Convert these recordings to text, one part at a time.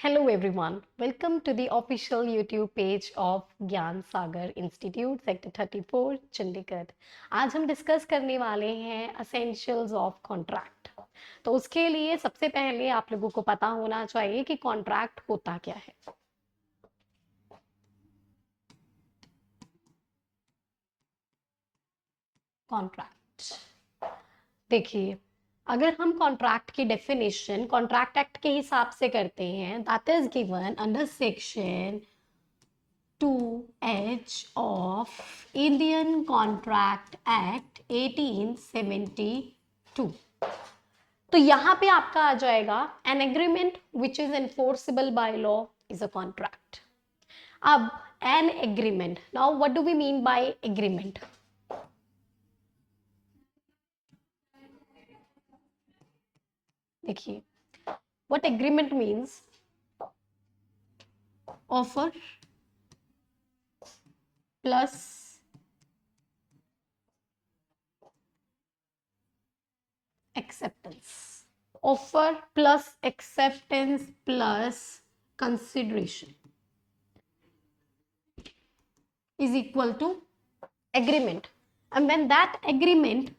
Hello everyone, welcome to the official YouTube page of ज्ञान सागर institute sector 34 Chandigarh. आज हम discuss करने वाले हैं असेंशियल्स ऑफ कॉन्ट्रैक्ट। तो उसके लिए सबसे पहले आप लोगों को पता होना चाहिए कि कॉन्ट्रैक्ट होता क्या है। कॉन्ट्रैक्ट देखिए, अगर हम कॉन्ट्रैक्ट की डेफिनेशन कॉन्ट्रैक्ट एक्ट के हिसाब से करते हैं, that is given under section 2H of Indian Contract Act 1872। तो यहां पे आपका आ जाएगा an agreement which is enforceable by law is a contract. अब an agreement, now what do we mean by agreement? देखिए, what agreement means offer plus acceptance, offer plus acceptance plus consideration is equal to agreement. And when that agreement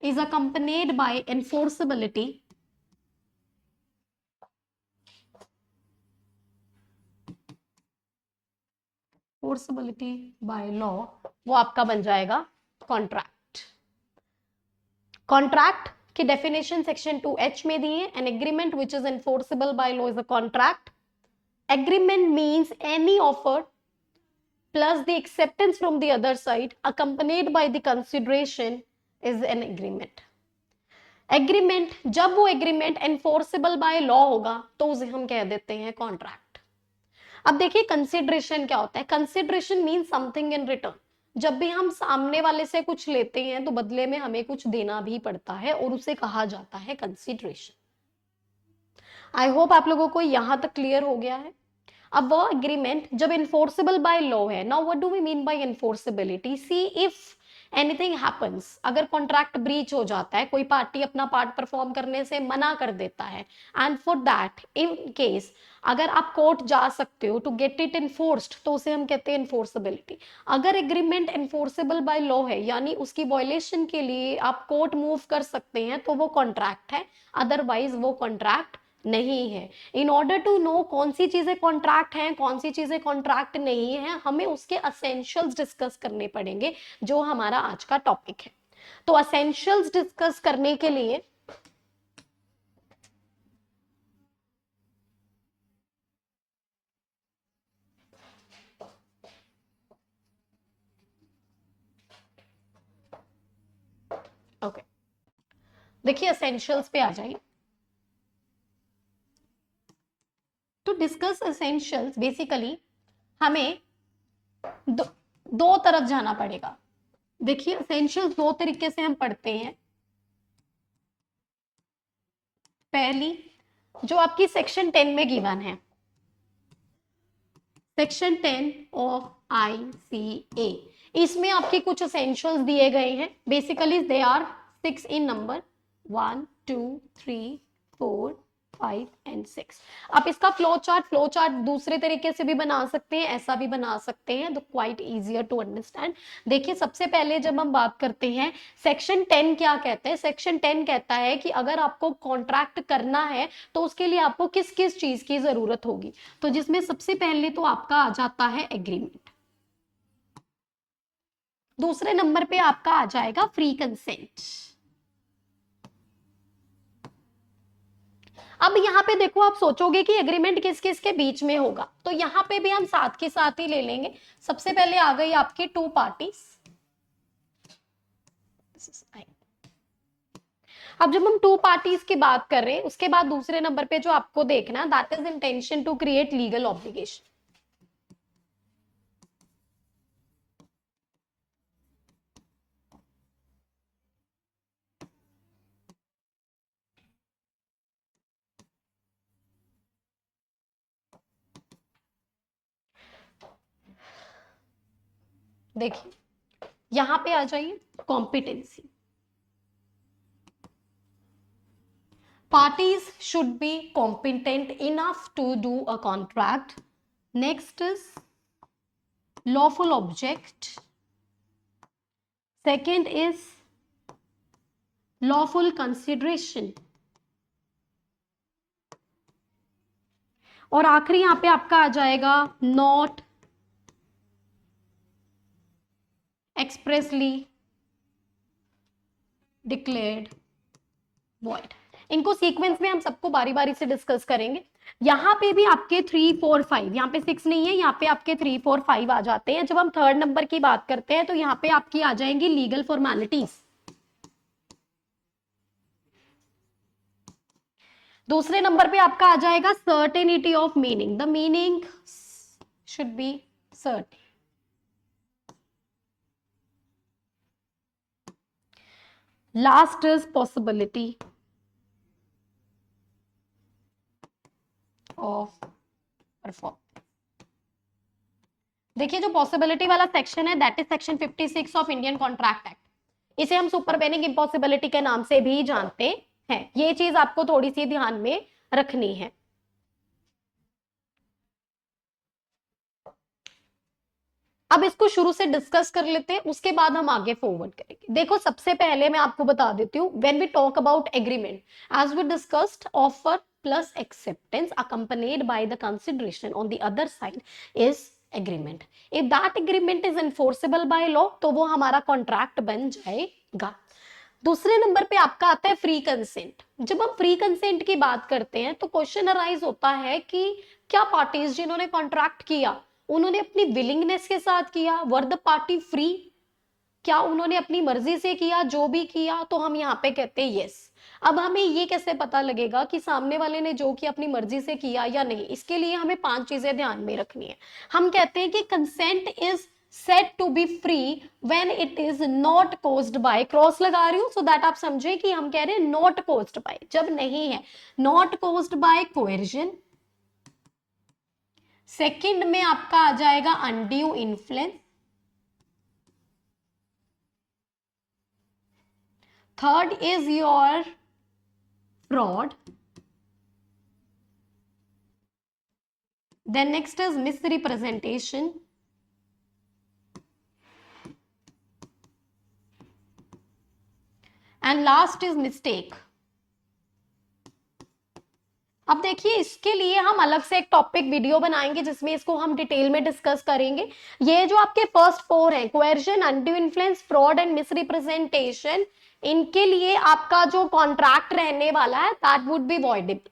is accompanied by enforceability, by law, वो आपका बन जाएगा contract. Contract की definition section 2H में दी है। N agreement which is enforceable by law is a contract. Agreement means any offer plus the acceptance from the other side accompanied by the consideration is an agreement. Agreement, जब वो agreement enforceable by law होगा तो उसे हम कह देते हैं contract. अब देखिए कंसिडरेशन क्या होता है। Consideration mean something in return. जब भी हम सामने वाले से कुछ लेते हैं तो बदले में हमें कुछ देना भी पड़ता है और उसे कहा जाता है कंसिडरेशन। आई होप आप लोगों को यहां तक क्लियर हो गया है। अब वो एग्रीमेंट जब इन्फोर्सेबल बाय लॉ है, now what do we mean by enforceability? See if anything happens, अगर कॉन्ट्रैक्ट ब्रीच हो जाता है, कोई पार्टी अपना पार्ट परफॉर्म करने से मना कर देता है, and for that in case अगर आप कोर्ट जा सकते हो टू गेट इट इन्फोर्स्ड, तो उसे हम कहते हैं इन्फोर्सेबिलिटी। अगर एग्रीमेंट इन्फोर्सेबल बाय लॉ है यानी उसकी वायलेशन के लिए आप कोर्ट मूव कर सकते हैं, तो वो कॉन्ट्रैक्ट है, अदरवाइज वो कॉन्ट्रैक्ट नहीं है। इन ऑर्डर टू नो कौन सी चीजें कॉन्ट्रैक्ट हैं, कौन सी चीजें कॉन्ट्रैक्ट नहीं है, हमें उसके असेंशियल्स डिस्कस करने पड़ेंगे, जो हमारा आज का टॉपिक है। तो असेंशियल्स डिस्कस करने के लिए ओके, देखिए असेंशियल्स पे आ जाइए। टू डिस्कस असेंशियल्स बेसिकली हमें दो तरफ जाना पड़ेगा। देखिए असेंशियल्स दो तरीके से हम पढ़ते हैं। पहली जो आपकी सेक्शन 10 में गिवन है, सेक्शन 10 ऑफ ICA, इसमें आपके कुछ असेंशियल्स दिए गए हैं। Basically they are 6 in number, 1 2 3 4 5 and 6। आप इसका फ्लो चार्ट दूसरे तरीके से भी बना सकते हैं, ऐसा भी बना सकते हैं, तो क्वाइट इजियर टू अंडरस्टैंड। देखिए सबसे पहले जब हम बात करते हैं सेक्शन 10 क्या कहते हैं, सेक्शन 10 कहता है कि अगर आपको कॉन्ट्रैक्ट करना है तो उसके लिए आपको किस किस चीज की जरूरत होगी। तो जिसमें सबसे पहले तो आपका आ जाता है एग्रीमेंट, दूसरे नंबर पे आपका आ जाएगा फ्री कंसेंट। अब यहाँ पे देखो, आप सोचोगे कि एग्रीमेंट किस किस के बीच में होगा, तो यहाँ पे भी हम साथ के साथ ही ले लेंगे। सबसे पहले आ गई आपकी टू पार्टीज। अब जब हम टू पार्टीज की बात कर रहे हैं, उसके बाद दूसरे नंबर पे जो आपको देखना, that is intention to create legal obligation. देखिए यहां पे आ जाइए, competency. parties should be competent enough to do a contract. Next is lawful object. Second is lawful consideration. और आखिरी यहां पे आपका आ जाएगा नॉट एक्सप्रेसली डिक्लेयर्ड वॉइड। इनको सीक्वेंस में हम सबको बारी बारी से डिस्कस करेंगे। यहां पे भी आपके 3 4 5, यहाँ पे 6 नहीं है, यहाँ पे आपके 3 4 5 आ जाते हैं। जब हम थर्ड नंबर की बात करते हैं तो यहाँ पे आपकी आ जाएंगी लीगल फॉर्मेलिटीज। दूसरे नंबर पे आपका आ जाएगा certainty of meaning, the meaning should be certain. Last is possibility of perform. देखिए जो पॉसिबिलिटी वाला सेक्शन है that is section 56 of Indian contract act. इसे हम सुपरवेनिंग इम्पॉसिबिलिटी के नाम से भी जानते हैं। ये चीज आपको थोड़ी सी ध्यान में रखनी है। अब इसको शुरू से डिस्कस कर लेते हैं, उसके बाद हम आगे फॉरवर्ड करेंगे। देखो सबसे पहले मैं आपको बता देती हूँ, when we talk about agreement, as we discussed, offer plus acceptance accompanied by the consideration on the other side is agreement. If that agreement is enforceable by law तो वो हमारा कॉन्ट्रैक्ट बन जाएगा। दूसरे नंबर पे आपका आता है फ्री कंसेंट। जब हम फ्री कंसेंट की बात करते हैं तो क्वेश्चन अराइज होता है कि क्या पार्टीज जिन्होंने कॉन्ट्रैक्ट किया उन्होंने अपनी विलिंगनेस के साथ किया, वर द पार्टी फ्री, क्या उन्होंने अपनी मर्जी से किया, जो भी किया, तो हम यहाँ पे कहते हैं यस। अब हमें ये कैसे पता लगेगा कि सामने वाले ने जो किया अपनी मर्जी से किया या नहीं? इसके लिए हमें 5 चीजें ध्यान में रखनी है। हम कहते हैं कि consent is said to be free when it is not caused by, cross लगा रही हूं सो दैट आप समझे कि हम कह रहे हैं not caused by, जब नहीं है, not caused by coercion। Second में आपका आ जाएगा undue influence। Third is your fraud। then next is misrepresentation। And last is mistake. अब देखिए इसके लिए हम अलग से एक टॉपिक वीडियो बनाएंगे जिसमें इसको हम डिटेल में डिस्कस करेंगे। ये जो आपके फर्स्ट 4 हैं, coercion, undue influence, fraud and misrepresentation, इनके लिए आपका जो कॉन्ट्रैक्ट रहने वाला है दैट वुड बी वॉइडेबल।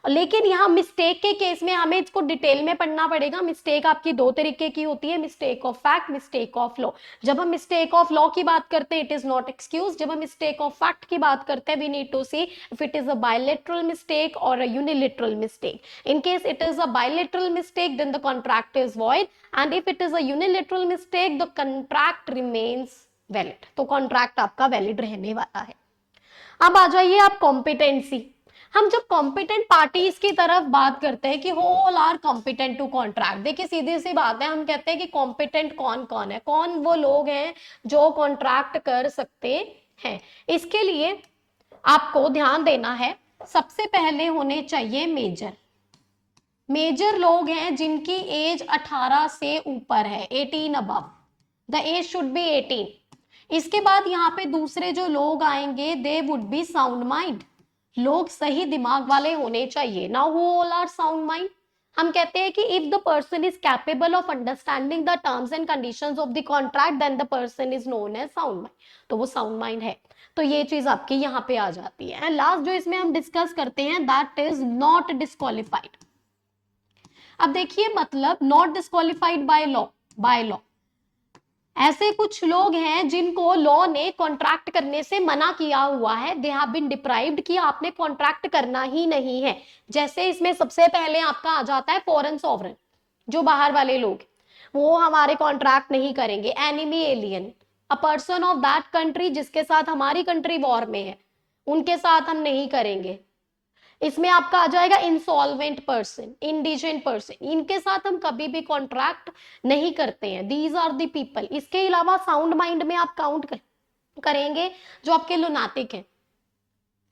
लेकिन यहाँ मिस्टेक के केस में हमें इसको डिटेल में पढ़ना पड़ेगा। मिस्टेक आपकी 2 तरीके की होती है, mistake of fact, mistake of law. जब हम मिस्टेक ऑफ लॉ की बात करते हैं इट इज नॉट एक्सक्यूज। जब हम मिस्टेक ऑफ फैक्ट की बात करते हैं we need to see if it is a bilateral mistake और a unilateral mistake. In case it is a bilateral mistake then the contract is void and if it is a unilateral mistake the contract remains valid. तो contract आपका valid रहने वाला है। अब आ जाइए आप competency. हम जब कॉम्पिटेंट पार्टीज की तरफ बात करते हैं कि who all are competent to contract, देखिए सीधी सी बात है, हम कहते हैं कि कॉम्पिटेंट कौन कौन है, कौन वो लोग हैं जो कॉन्ट्रैक्ट कर सकते हैं। इसके लिए आपको ध्यान देना है, सबसे पहले होने चाहिए मेजर। मेजर लोग हैं जिनकी एज 18 से ऊपर है, 18 above, the age should be 18। इसके बाद यहाँ पे दूसरे जो लोग आएंगे they would be sound mind, लोग सही दिमाग वाले होने चाहिए। Now who all are sound mind? हम कहते हैं कि if the person is capable of understanding the terms and conditions of the contract then the person is known as sound mind, तो वो साउंड माइंड है। तो ये चीज आपकी यहाँ पे आ जाती है। एंड लास्ट जो इसमें हम डिस्कस करते हैं दैट इज नॉट डिस्क्वालिफाइड। अब देखिए मतलब not disqualified by law, by law ऐसे कुछ लोग हैं जिनको लॉ ने कॉन्ट्रैक्ट करने से मना किया हुआ है, दे हैव बीन डिप्राइव्ड कि आपने कॉन्ट्रैक्ट करना ही नहीं है। जैसे इसमें सबसे पहले आपका आ जाता है फॉरेन सॉवरेन, जो बाहर वाले लोग वो हमारे कॉन्ट्रैक्ट नहीं करेंगे। Enemy alien, a person of that country जिसके साथ हमारी कंट्री वॉर में है, उनके साथ हम नहीं करेंगे। इसमें आपका आ जाएगा इंसॉल्वेंट पर्सन, इंडिजेंट पर्सन, इनके साथ हम कभी भी कॉन्ट्रैक्ट नहीं करते हैं। These are the people. इसके अलावा साउंड माइंड में आप काउंट करेंगे जो आपके लुनाटिक हैं।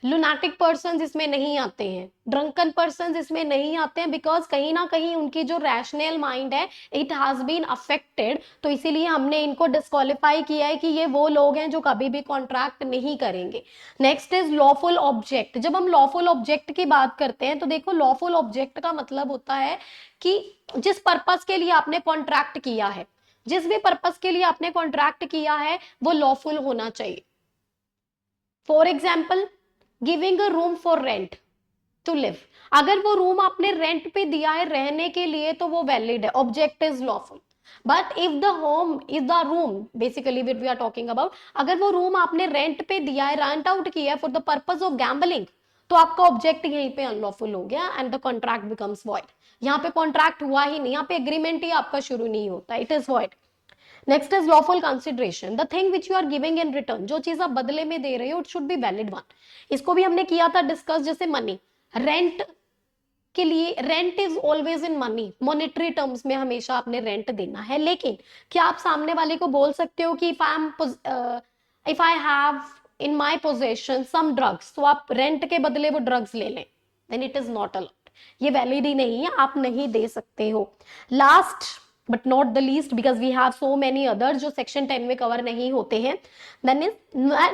लुनाटिक पर्सन इसमें नहीं आते हैं, ड्रंकन पर्सन इसमें नहीं आते हैं, बिकॉज कहीं ना कहीं उनकी जो रैशनल माइंड है इट हैज बीन अफेक्टेड, तो इसीलिए हमने इनको डिस्क्वालीफाई किया है कि ये वो लोग हैं जो कभी भी कॉन्ट्रैक्ट नहीं करेंगे। Next is lawful object. जब हम लॉफुल ऑब्जेक्ट की बात करते हैं तो देखो लॉफुल ऑब्जेक्ट का मतलब होता है कि जिस पर्पस के लिए आपने कॉन्ट्रैक्ट किया है, जिस भी पर्पस के लिए आपने कॉन्ट्रैक्ट किया है वो लॉफुल होना चाहिए। For example giving a room for rent to live, अगर वो रूम आपने रेंट पे दिया है रहने के लिए तो वो वैलिड है, object is lawful. But if the home is the room, basically we are talking about, अगर वो रूम आपने रेंट पे दिया है, रेंट आउट किया है for the purpose of gambling, तो आपका ऑब्जेक्ट यहीं पे अनलॉफुल हो गया and the contract becomes void. यहाँ पे कॉन्ट्रैक्ट हुआ ही नहीं, यहाँ पे एग्रीमेंट ही आपका शुरू नहीं होता, it is void. Next is lawful consideration, the thing which you are giving in return, जो चीज आप बदले में दे रहे हो it should be valid one. इसको भी हमने किया था डिस्कस, जैसे मनी, रेंट के लिए, rent is always in money, monetary terms में हमेशा आपने रेंट देना है, लेकिन क्या आप सामने वाले को बोल सकते हो कि if I have in my possession some drugs, तो आप रेंट के बदले वो ड्रग्स ले लें, then it is not allowed, ये वैलिड ही नहीं है, आप नहीं दे सकते हो। Last but not the least, because we have so many other जो सेक्शन 10 में कवर नहीं होते हैं, then is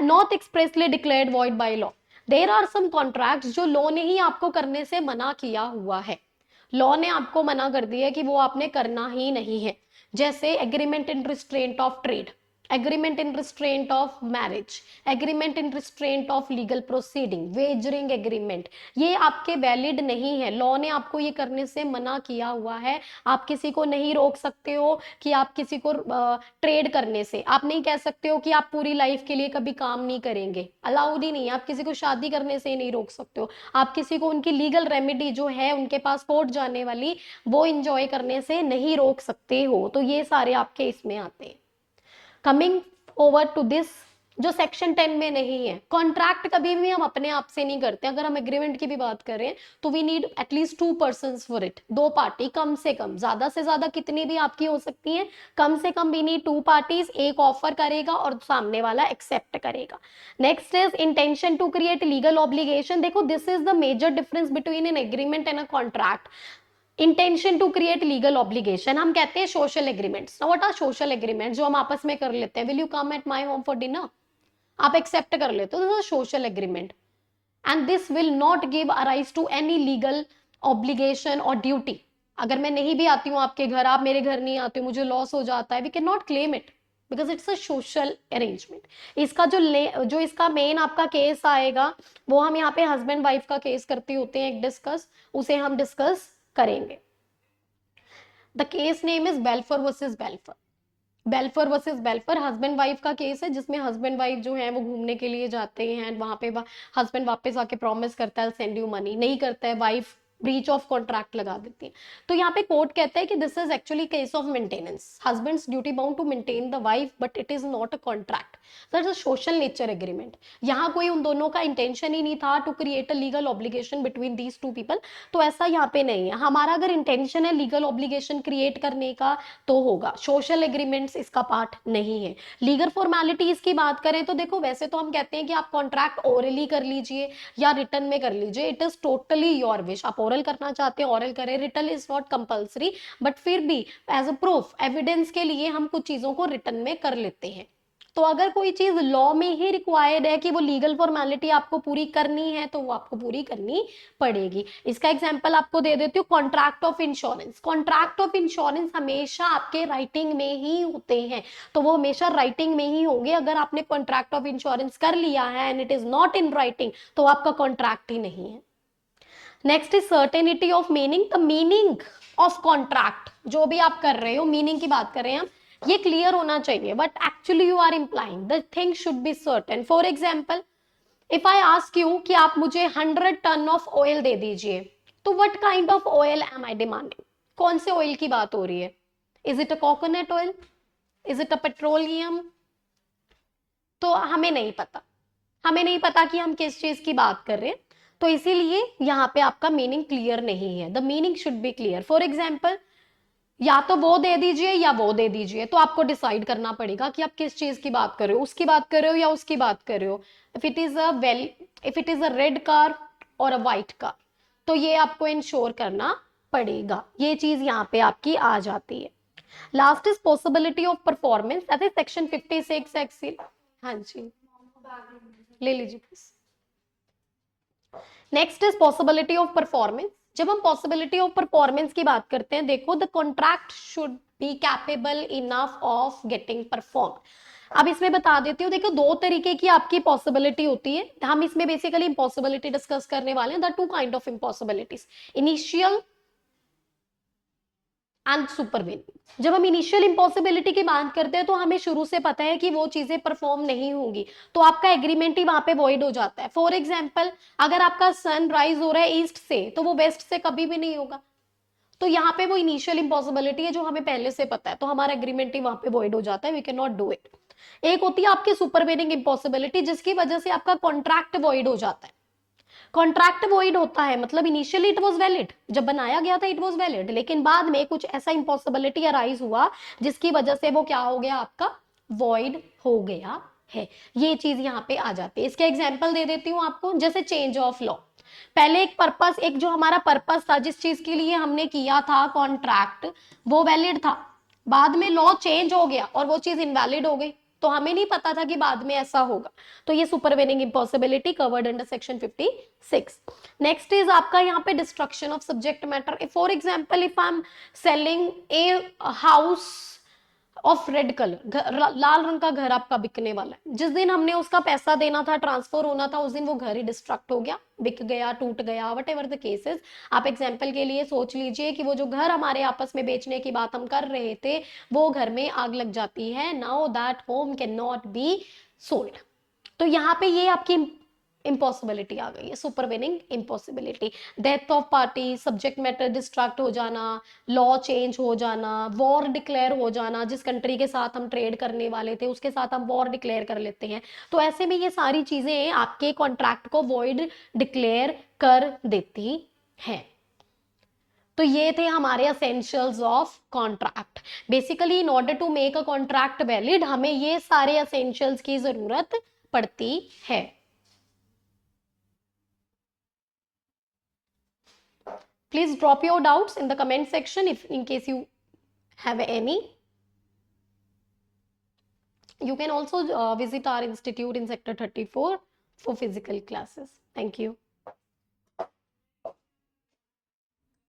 not expressly declared void by law. There are some contract जो लॉ ने ही आपको करने से मना किया हुआ है, लॉ ने आपको मना कर दिया है कि वो आपने करना ही नहीं है, जैसे agreement in restraint of trade, agreement in restraint of marriage, agreement in restraint of legal proceeding, wagering agreement, ये आपके वैलिड नहीं है, लॉ ने आपको ये करने से मना किया हुआ है। आप किसी को नहीं रोक सकते हो कि आप किसी को ट्रेड करने से, आप नहीं कह सकते हो कि आप पूरी लाइफ के लिए कभी काम नहीं करेंगे, अलाउड ही नहीं है। आप किसी को शादी करने से नहीं रोक सकते हो, आप किसी को उनकी लीगल रेमेडी जो है उनके पास कोर्ट जाने वाली वो इंजॉय करने से नहीं रोक सकते हो, तो ये सारे आपके इसमें आते हैं। कमिंग ओवर टू दिस, जो सेक्शन 10 में नहीं है, कॉन्ट्रैक्ट कभी भी हम अपने आप से नहीं करते, अगर हम एग्रीमेंट की भी बात करें तो we need at least 2 persons for it, 2 party कम से कम, ज्यादा से ज्यादा कितनी भी आपकी हो सकती है, कम से कम वी नीड 2 पार्टीज, एक ऑफर करेगा और सामने वाला एक्सेप्ट करेगा। Next is intention to create legal obligation. देखो this is the major difference between an agreement and a contract. Intention to create legal obligation हम कहते हैं social agreements. Now what are social agreement, जो हम आपस में कर लेते हैं, will you come at my home for dinner, आप एक्सेप्ट कर लेते हो, this is social agreement and this will not give arise to any legal obligation और ड्यूटी। अगर मैं नहीं भी आती हूँ आपके घर, आप मेरे घर नहीं आते हो, मुझे लॉस हो जाता है, we can not claim it because it's a social arrangement. इसका जो इसका मेन आपका केस आएगा वो हम यहाँ पे हस्बैंड वाइफ का केस करते होते हैं एक डिस्कस, उसे हम डिस्कस करेंगे। The case name is बेल्फर versus बेल्फर। बेल्फर versus बेल्फर husband wife का केस है, जिसमें हस्बैंड वाइफ जो है वो घूमने के लिए जाते हैं, वहां पे हस्बैंड वापस आके प्रॉमिस करता है सेंड यू मनी, नहीं करता है, वाइफ ब्रीच ऑफ कॉन्ट्रैक्ट लगा देती है। तो यहाँ पे कोर्ट कहता है कि this is actually case of maintenance, husband's duty bound to maintain the wife but it is not a contract, that is a social nature agreement. यहाँ कोई उन दोनों का इंटेंशन ही नहीं था to create a legal obligation between these 2 people, तो ऐसा यहाँ पे नहीं है। हमारा अगर इंटेंशन है लीगल ऑब्लिगेशन क्रिएट करने का तो होगा, सोशल एग्रीमेंट्स इसका पार्ट नहीं है। लीगल फॉर्मेलिटीज की बात करें तो देखो वैसे तो हम कहते हैं कि आप कॉन्ट्रैक्ट ओरली कर लीजिए या रिटर्न में कर लीजिए, it is totally your wish, आप ओरल करना चाहते हैं ओरल करें, return is not compulsory, but फिर भी एज अ प्रूफ एविडेंस के लिए हम कुछ चीजों को रिटर्न में कर लेते हैं। तो अगर कोई चीज लॉ में ही रिक्वायर्ड है कि वो लीगल फॉर्मेलिटी आपको पूरी करनी है तो वो आपको पूरी करनी पड़ेगी। इसका एग्जांपल आपको दे देती हूँ, contract of insurance. Contract of insurance हमेशा आपके राइटिंग में ही होते हैं, तो वो हमेशा राइटिंग में ही होंगे। अगर आपने कॉन्ट्रैक्ट ऑफ इंश्योरेंस कर लिया है and it is not in writing तो आपका कॉन्ट्रैक्ट ही नहीं है। Next is certainty of meaning. The meaning of contract, जो भी आप कर रहे हो मीनिंग की बात कर रहे हैं हम, ये क्लियर होना चाहिए, but actually you are implying the thing should be certain. For example if I ask you कि आप मुझे 100 टन ऑफ ऑयल दे दीजिए, तो what kind of oil am I demanding, कौन से ऑयल की बात हो रही है, is it a coconut oil, is it a petroleum, तो हमें नहीं पता, हमें नहीं पता कि हम किस चीज की बात कर रहे हैं, तो इसीलिए यहाँ पे आपका मीनिंग क्लियर नहीं है। The meaning should be clear. For example या तो वो दे दीजिए या वो दे दीजिए, तो आपको डिसाइड करना पड़ेगा कि आप किस चीज की बात कर रहे हो, उसकी बात कर रहे हो या उसकी बात कर रहे हो। If it is a well if it is a red car और अ वाइट कार, तो ये आपको इंश्योर करना पड़ेगा। ये चीज यहाँ पे आपकी आ जाती है। Last is possibility of performance, that is section 56 एक्सिल। हाँ जी, ले लीजिए please. Next is possibility of performance. जब हम पॉसिबिलिटी ऑफ परफॉर्मेंस की बात करते हैं, देखो the contract should be capable enough of getting perform. अब इसमें बता देती हूँ, देखो दो तरीके की आपकी पॉसिबिलिटी होती है। हम इसमें बेसिकली इम्पॉसिबिलिटी डिस्कस करने वाले हैं, the two kind of impossibilities, initial and supervening. जब हम इनिशियल इम्पॉसिबिलिटी की बात करते हैं तो हमें शुरू से पता है कि वो चीजें परफॉर्म नहीं होंगी, तो आपका एग्रीमेंट ही वहां पे वॉइड हो जाता है। फॉर एग्जाम्पल, अगर आपका सन राइज हो रहा है ईस्ट से, तो वो वेस्ट से कभी भी नहीं होगा। तो यहाँ पे वो इनिशियल इम्पॉसिबिलिटी है जो हमें पहले से पता है, तो हमारा एग्रीमेंट ही वहां पे वॉइड हो जाता है, we can not do it. एक होती है आपकी सुपरवेनिंग इम्पॉसिबिलिटी, जिसकी वजह से आपका कॉन्ट्रैक्ट वॉइड हो जाता है। कॉन्ट्रैक्ट वॉइड होता है मतलब इनिशियली इट वाज वैलिड, जब बनाया गया था इट वाज वैलिड, लेकिन बाद में कुछ ऐसा इम्पॉसिबिलिटी अराइज हुआ जिसकी वजह से वो क्या हो गया, आपका वॉइड हो गया है। ये चीज यहाँ पे आ जाती है। इसके एग्जाम्पल दे देती हूँ आपको, जैसे चेंज ऑफ लॉ। पहले एक पर्पस, एक जो हमारा पर्पस था जिस चीज के लिए हमने किया था कॉन्ट्रैक्ट, वो वैलिड था। बाद में लॉ चेंज हो गया और वो चीज इनवैलिड हो गई, तो हमें नहीं पता था कि बाद में ऐसा होगा। तो ये supervening impossibility covered under section 56। Next is आपका यहाँ पे destruction of subject matter. For example, if I am selling a house of red colour, लाल रंग का घर आपका बिकने वाला है, जिस दिन हमने उसका पैसा देना था, ट्रांसफर होना था, उस दिन वो घर ही डिस्ट्रक्ट हो गया, बिक गया, टूट गया, वट एवर द केसेस। आप एग्जाम्पल के लिए सोच लीजिए कि वो जो घर हमारे आपस में बेचने की बात हम कर रहे थे, वो घर में आग लग जाती है, now that home can not be sold. तो यहाँ पे ये आपकी इम्पॉसिबिलिटी आ गई है, supervening impossibility. Death of party, subject matter distract हो जाना, लॉ चेंज हो जाना, वॉर डिक्लेयर हो जाना, जिस कंट्री के साथ हम ट्रेड करने वाले थे उसके साथ हम वॉर डिक्लेयर कर लेते हैं, तो ऐसे में ये सारी चीजें आपके कॉन्ट्रैक्ट को वॉइड डिक्लेयर कर देती हैं। तो ये थे हमारे essentials of contract. Basically in order to make a contract valid, हमें ये सारे असेंशियल्स की जरूरत पड़ती है। Please drop your doubts in the comment section if in case you have any. You can also visit our institute in sector 34 for physical classes. Thank you.